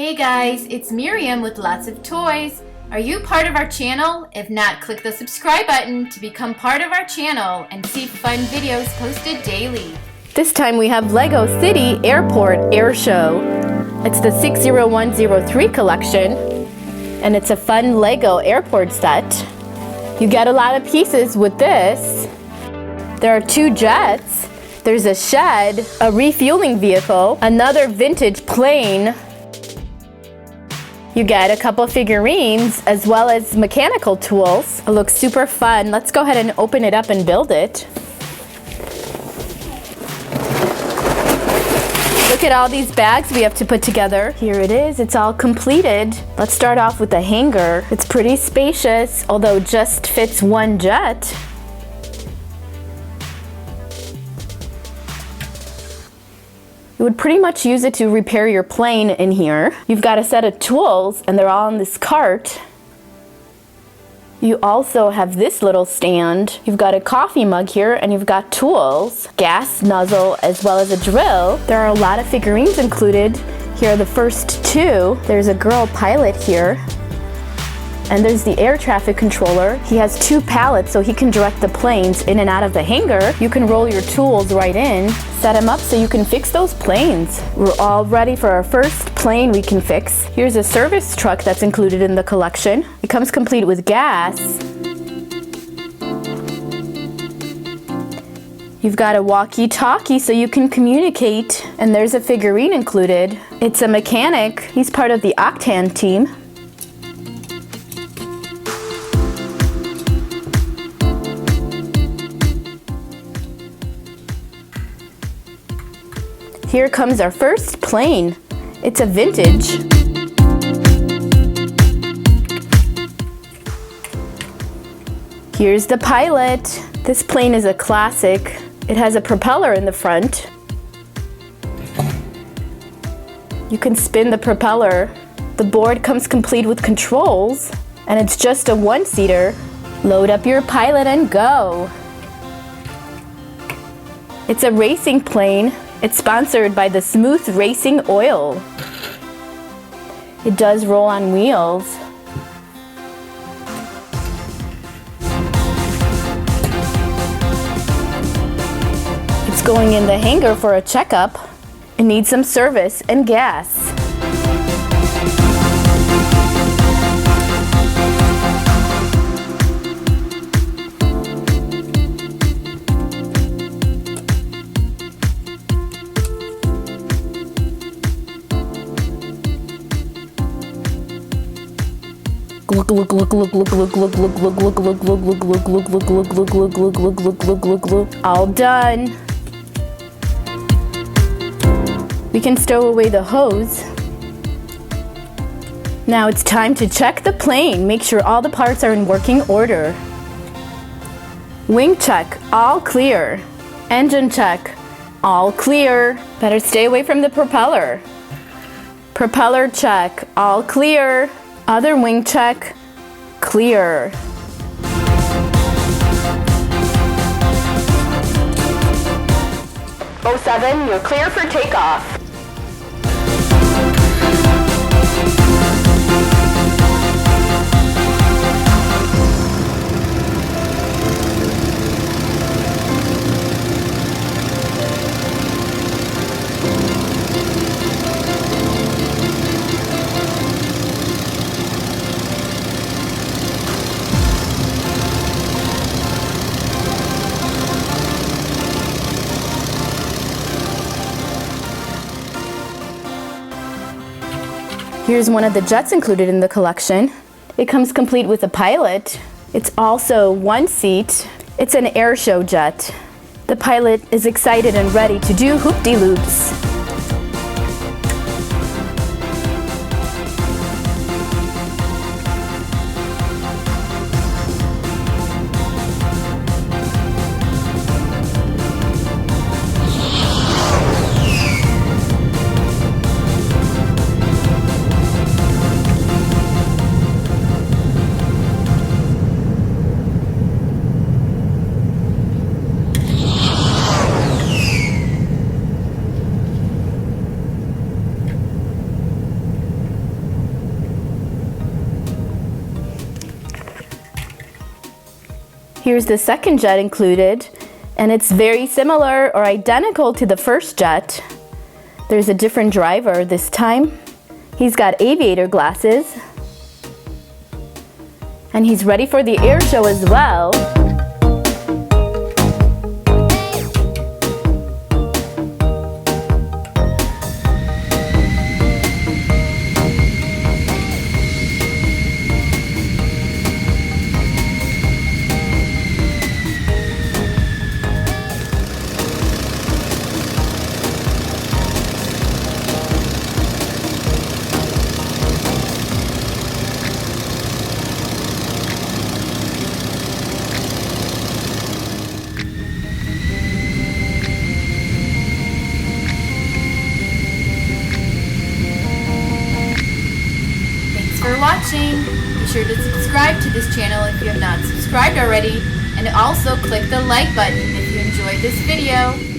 Hey guys, it's Miriam with lots of toys. Are you part of our channel? If not, click the subscribe button to become part of our channel and see fun videos posted daily. This time we have Lego City Airport Air Show. It's the 60103 collection, and it's a fun Lego airport set. You get a lot of pieces with this. There are 2 jets. There's a shed, a refueling vehicle, another vintage plane. You get a couple figurines as well as mechanical tools. It looks super fun. Let's go ahead and open it up and build it. Look at all these bags we have to put together. Here it is, it's all completed. Let's start off with the hangar. It's pretty spacious, although it just fits 1 jet. You would pretty much use it to repair your plane in here. You've got a set of tools and they're all in this cart. You also have this little stand. You've got a coffee mug here and you've got tools, gas nozzle, as well as a drill. There are a lot of figurines included. Here are the first 2. There's a girl pilot here. And there's the air traffic controller. He has 2 pallets so he can direct the planes in and out of the hangar. You can roll your tools right in, set them up so you can fix those planes. We're all ready for our first plane we can fix. Here's a service truck that's included in the collection. It comes complete with gas. You've got a walkie-talkie so you can communicate, and there's a figurine included. It's a mechanic. He's part of the Octan team. Here comes our first plane. It's a vintage. Here's the pilot. This plane is a classic. It has a propeller in the front. You can spin the propeller. The board comes complete with controls, and it's just a 1-seater. Load up your pilot and go. It's a racing plane. It's sponsored by the Smooth Racing Oil. It does roll on wheels. It's going in the hangar for a checkup. It needs some service and gas. All done. We can stow away the hose. Now it's time to check the plane. Make sure all the parts are in working order. Wing check, all clear. Engine check, all clear. Better stay away from the propeller. Propeller check, all clear. Other wing check, clear. '07, you're clear for takeoff. Here's one of the jets included in the collection. It comes complete with a pilot. It's also 1 seat. It's an air show jet. The pilot is excited and ready to do hoop-de-loops. Here's the second jet included, and it's very similar or identical to the first jet. There's a different driver this time. He's got aviator glasses. And he's ready for the air show as well. For watching. Be sure to subscribe to this channel if you have not subscribed already, and also click the like button if you enjoyed this video.